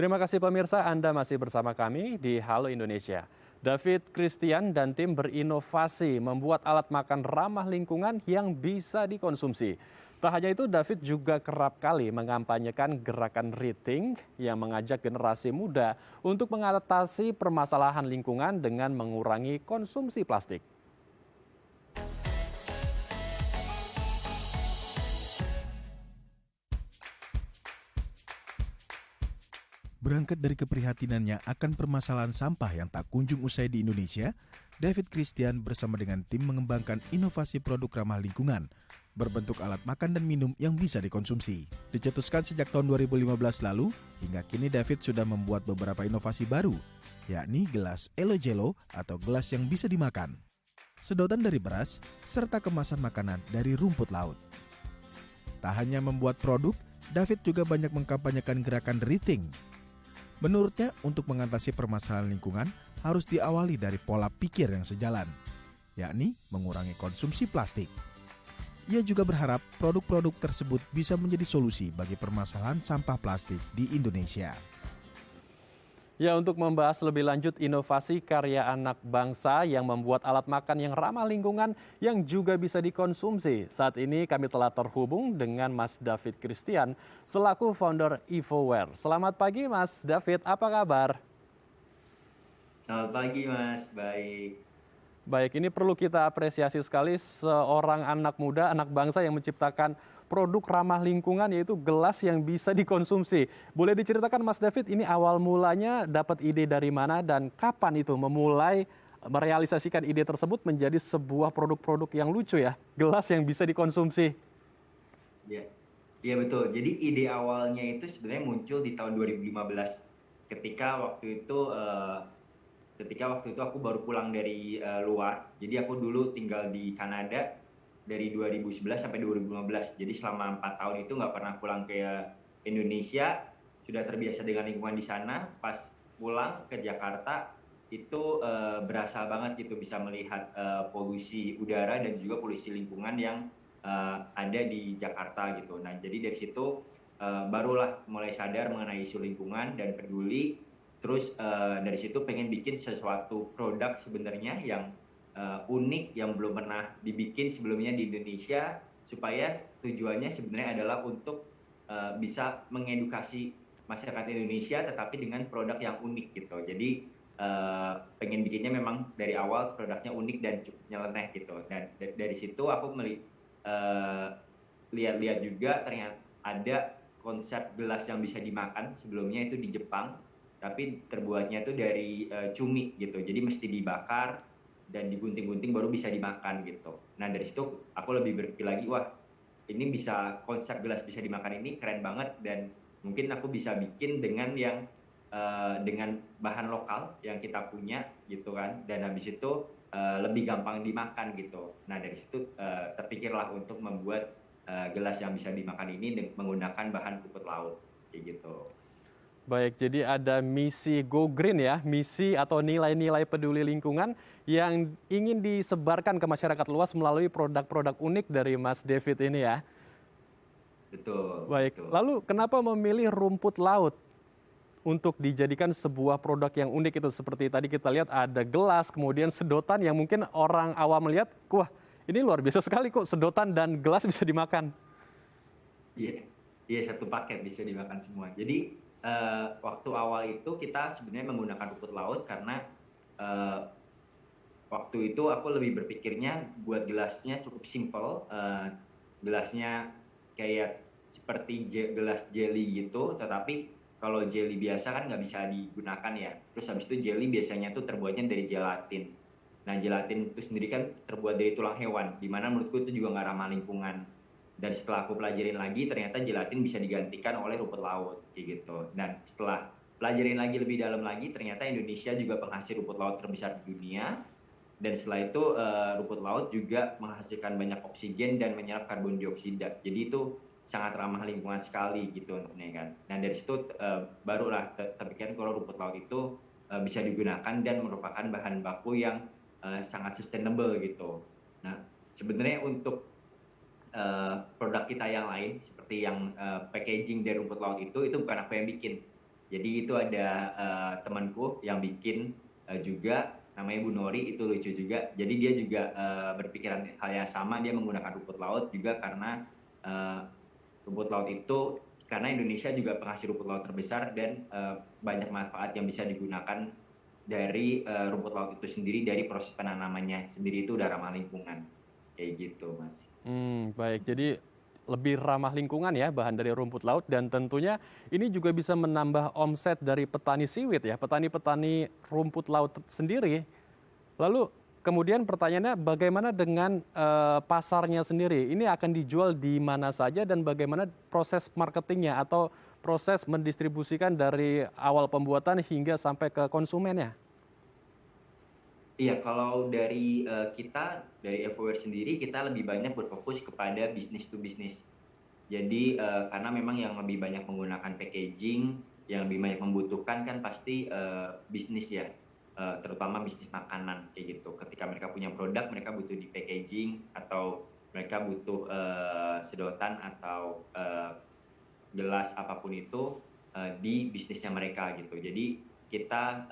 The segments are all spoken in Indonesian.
Terima kasih pemirsa, Anda masih bersama kami di Halo Indonesia. David Christian dan tim berinovasi membuat alat makan ramah lingkungan yang bisa dikonsumsi. Tak hanya itu, David juga kerap kali mengampanyekan gerakan Rethink yang mengajak generasi muda untuk mengatasi permasalahan lingkungan dengan mengurangi konsumsi plastik. Berangkat dari keprihatinannya akan permasalahan sampah yang tak kunjung usai di Indonesia, David Christian bersama dengan tim mengembangkan inovasi produk ramah lingkungan, berbentuk alat makan dan minum yang bisa dikonsumsi. Dicetuskan sejak tahun 2015 lalu, hingga kini David sudah membuat beberapa inovasi baru, yakni gelas Elo Jello atau gelas yang bisa dimakan, sedotan dari beras, serta kemasan makanan dari rumput laut. Tak hanya membuat produk, David juga banyak mengkampanyekan gerakan Rethink. Menurutnya, untuk mengatasi permasalahan lingkungan harus diawali dari pola pikir yang sejalan, yakni mengurangi konsumsi plastik. Ia juga berharap produk-produk tersebut bisa menjadi solusi bagi permasalahan sampah plastik di Indonesia. Ya, untuk membahas lebih lanjut inovasi karya anak bangsa yang membuat alat makan yang ramah lingkungan yang juga bisa dikonsumsi. Saat ini kami telah terhubung dengan Mas David Christian selaku founder Evoware. Selamat pagi Mas David, apa kabar? Selamat pagi Mas, baik. Baik, ini perlu kita apresiasi sekali seorang anak muda, anak bangsa yang menciptakan produk ramah lingkungan yaitu gelas yang bisa dikonsumsi. Boleh diceritakan Mas David, ini awal mulanya dapat ide dari mana dan kapan itu memulai merealisasikan ide tersebut menjadi sebuah produk-produk yang lucu ya, gelas yang bisa dikonsumsi. Iya, iya betul. Jadi ide awalnya itu sebenarnya muncul di tahun 2015 ketika waktu itu aku baru pulang dari luar. Jadi aku dulu tinggal di Kanada dari 2011 sampai 2015. Jadi selama 4 tahun itu nggak pernah pulang ke Indonesia. Sudah terbiasa dengan lingkungan di sana. Pas pulang ke Jakarta itu berasa banget gitu bisa melihat polusi udara dan juga polusi lingkungan yang ada di Jakarta gitu. Nah, jadi dari situ barulah mulai sadar mengenai isu lingkungan dan peduli. Terus dari situ pengen bikin sesuatu produk sebenarnya yang unik yang belum pernah dibikin sebelumnya di Indonesia, supaya tujuannya sebenarnya adalah untuk bisa mengedukasi masyarakat Indonesia tetapi dengan produk yang unik gitu. Jadi pengen bikinnya memang dari awal produknya unik dan cukup nyeleneh gitu. Dan dari situ aku lihat-lihat juga ternyata ada konsep gelas yang bisa dimakan sebelumnya itu di Jepang, tapi terbuatnya itu dari cumi gitu. Jadi mesti dibakar dan digunting-gunting baru bisa dimakan gitu. Nah dari situ aku lebih berpikir lagi, wah ini bisa konsep gelas bisa dimakan ini keren banget dan mungkin aku bisa bikin dengan yang dengan bahan lokal yang kita punya gitu kan, dan habis itu lebih gampang dimakan gitu. Nah dari situ terpikirlah untuk membuat gelas yang bisa dimakan ini menggunakan bahan rumput laut kayak gitu. Baik, jadi ada misi Go Green ya, misi atau nilai-nilai peduli lingkungan yang ingin disebarkan ke masyarakat luas melalui produk-produk unik dari Mas David ini ya. Betul, Baik, betul. lalu kenapa memilih rumput laut untuk dijadikan sebuah produk yang unik itu? Seperti tadi kita lihat ada gelas, kemudian sedotan yang mungkin orang awam melihat, wah ini luar biasa sekali kok sedotan dan gelas bisa dimakan. Iya, iya satu paket bisa dimakan semua. Jadi waktu awal itu kita sebenarnya menggunakan rumput laut karena eh, waktu itu aku lebih berpikirnya buat gelasnya cukup simple, gelasnya kayak seperti gelas jelly gitu, tetapi kalau jelly biasa kan nggak bisa digunakan ya. Terus habis itu jelly biasanya tuh terbuatnya dari gelatin. Nah, gelatin itu sendiri kan terbuat dari tulang hewan, di mana menurutku itu juga nggak ramah lingkungan. Dan setelah aku pelajarin lagi, ternyata gelatin bisa digantikan oleh rumput laut, kayak gitu. Dan setelah pelajarin lagi lebih dalam lagi, ternyata Indonesia juga penghasil rumput laut terbesar di dunia. Dan setelah itu rumput laut juga menghasilkan banyak oksigen dan menyerap karbon dioksida. Jadi itu sangat ramah lingkungan sekali gitu, kan. Nah dari situ barulah terpikir kalau rumput laut itu bisa digunakan dan merupakan bahan baku yang sangat sustainable gitu. Nah sebenarnya untuk produk kita yang lain seperti yang packaging dari rumput laut itu bukan aku yang bikin, Jadi itu ada temanku yang bikin juga namanya Bu Nori, itu lucu juga. Jadi dia juga berpikiran hal yang sama, dia menggunakan rumput laut juga karena eh, rumput laut itu karena Indonesia juga penghasil rumput laut terbesar dan banyak manfaat yang bisa digunakan dari rumput laut itu sendiri, dari proses penanamannya sendiri itu udah ramah lingkungan kayak gitu Mas. Baik. Jadi lebih ramah lingkungan ya bahan dari rumput laut dan tentunya ini juga bisa menambah omset dari petani siwit ya, petani-petani rumput laut sendiri. Lalu kemudian pertanyaannya bagaimana dengan pasarnya sendiri? Ini akan dijual di mana saja dan bagaimana proses marketingnya atau proses mendistribusikan dari awal pembuatan hingga sampai ke konsumennya? Iya, kalau dari kita, dari Evower sendiri, kita lebih banyak berfokus kepada bisnis to bisnis. Jadi karena memang yang lebih banyak menggunakan packaging, yang lebih banyak membutuhkan kan pasti bisnis ya, terutama bisnis makanan kayak gitu. Ketika mereka punya produk, mereka butuh di packaging atau mereka butuh sedotan atau gelas apapun itu di bisnisnya mereka gitu. Jadi kita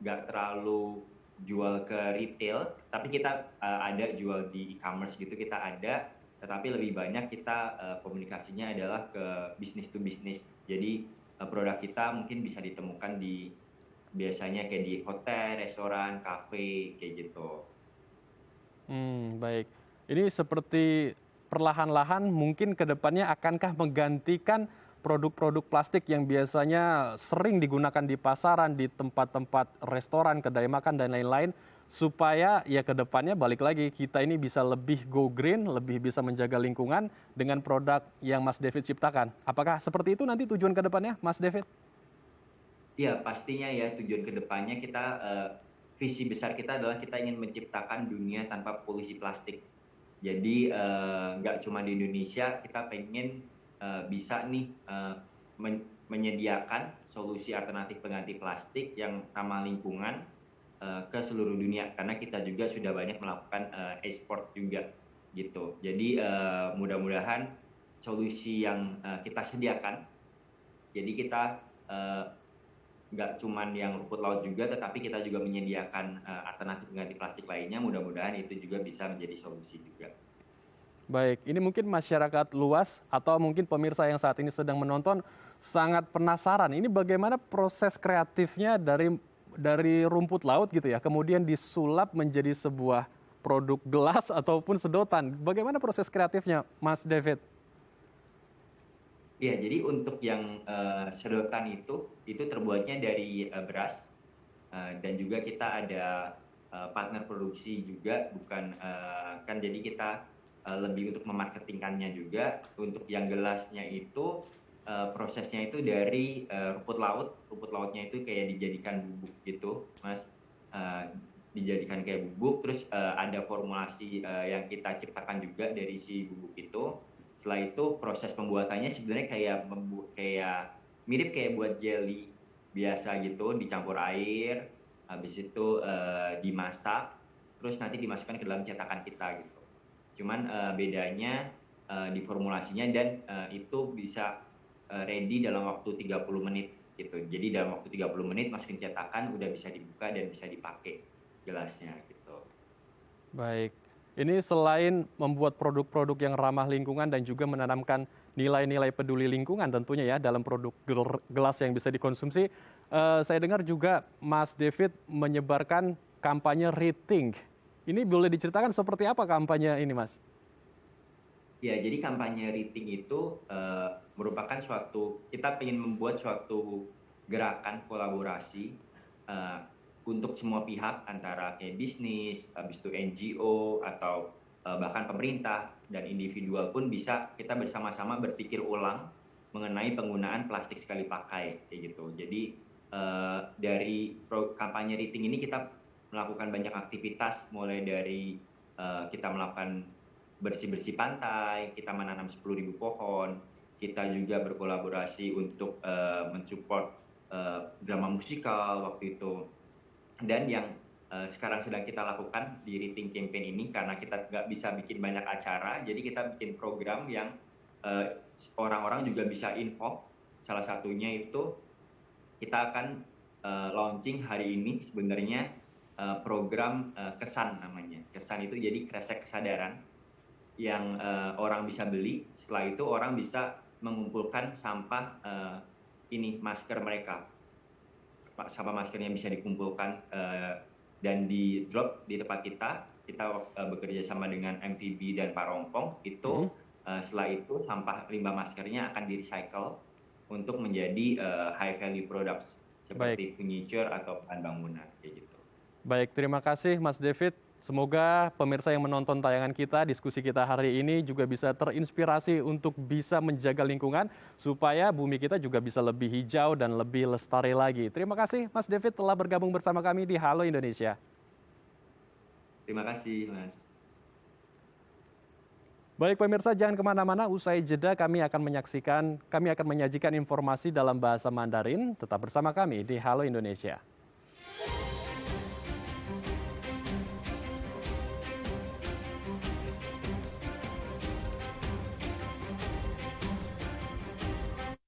nggak terlalu jual ke retail, tapi kita ada jual di e-commerce gitu, kita ada, tetapi lebih banyak kita komunikasinya adalah ke bisnis to bisnis. Jadi produk kita mungkin bisa ditemukan di biasanya kayak di hotel, restoran, kafe, kayak gitu. Baik. Ini seperti perlahan-lahan mungkin ke depannya akankah menggantikan produk-produk plastik yang biasanya sering digunakan di pasaran, di tempat-tempat restoran, kedai makan, dan lain-lain, supaya ya ke depannya balik lagi kita ini bisa lebih go green, lebih bisa menjaga lingkungan dengan produk yang Mas David ciptakan. Apakah seperti itu nanti tujuan ke depannya, Mas David? Iya, pastinya ya tujuan kedepannya kita, visi besar kita adalah kita ingin menciptakan dunia tanpa polusi plastik. Jadi nggak cuma di Indonesia, kita pengen bisa nih menyediakan solusi alternatif pengganti plastik yang ramah lingkungan ke seluruh dunia. Karena kita juga sudah banyak melakukan ekspor juga gitu. Jadi mudah-mudahan solusi yang kita sediakan, jadi kita eh, nggak cuman yang rumput laut juga, tetapi kita juga menyediakan alternatif pengganti plastik lainnya. Mudah-mudahan itu juga bisa menjadi solusi juga. Baik, ini mungkin masyarakat luas atau mungkin pemirsa yang saat ini sedang menonton sangat penasaran. Ini bagaimana proses kreatifnya dari rumput laut gitu ya, kemudian disulap menjadi sebuah produk gelas ataupun sedotan. Bagaimana proses kreatifnya, Mas David? Iya, jadi untuk yang sedotan itu terbuatnya dari beras, dan juga kita ada partner produksi juga, bukan kan jadi kita lebih untuk memarketingkannya juga. Untuk yang gelasnya itu prosesnya itu dari rumput laut, rumput lautnya itu kayak dijadikan bubuk gitu, Mas. Eh, Dijadikan kayak bubuk, terus ada formulasi yang kita ciptakan juga dari si bubuk itu. Setelah itu proses pembuatannya sebenarnya kayak mirip kayak buat jelly biasa gitu, dicampur air, habis itu dimasak, terus nanti dimasukkan ke dalam cetakan kita gitu. Cuman bedanya di formulasinya, dan itu bisa ready dalam waktu 30 menit gitu. Jadi dalam waktu 30 menit masukin cetakan udah bisa dibuka dan bisa dipakai gelasnya gitu. Baik, ini selain membuat produk-produk yang ramah lingkungan dan juga menanamkan nilai-nilai peduli lingkungan tentunya ya dalam produk gelas yang bisa dikonsumsi, saya dengar juga Mas David menyebarkan kampanye Rethink. Ini boleh diceritakan seperti apa kampanye ini, Mas? Ya, jadi kampanye Rethink itu merupakan kita ingin membuat suatu gerakan kolaborasi eh, untuk semua pihak, antara kayak bisnis, habis itu NGO, atau bahkan pemerintah dan individual pun bisa kita bersama-sama berpikir ulang mengenai penggunaan plastik sekali pakai kayak gitu. Jadi dari kampanye Rethink ini kita melakukan banyak aktivitas, mulai dari kita melakukan bersih-bersih pantai, kita menanam 10.000 pohon, kita juga berkolaborasi untuk mensupport drama musikal waktu itu. Dan yang sekarang sedang kita lakukan di Rethink Campaign ini, karena kita nggak bisa bikin banyak acara, jadi kita bikin program yang orang-orang juga bisa info. Salah satunya itu kita akan launching hari ini sebenarnya program Kesan namanya. Kesan itu jadi kresek kesadaran yang orang bisa beli. Setelah itu orang bisa mengumpulkan sampah masker mereka. Sampah maskernya bisa dikumpulkan dan di drop di tempat kita. Kita bekerja sama dengan MVB dan Parompong. Setelah itu sampah limbah maskernya akan di-recycle untuk menjadi high value products seperti furniture atau bahan bangunan kayak gitu. Baik, terima kasih Mas David. Semoga pemirsa yang menonton tayangan kita, diskusi kita hari ini juga bisa terinspirasi untuk bisa menjaga lingkungan supaya bumi kita juga bisa lebih hijau dan lebih lestari lagi. Terima kasih Mas David telah bergabung bersama kami di Halo Indonesia. Terima kasih Mas. Baik pemirsa, jangan kemana-mana, usai jeda kami akan menyajikan informasi dalam bahasa Mandarin. Tetap bersama kami di Halo Indonesia.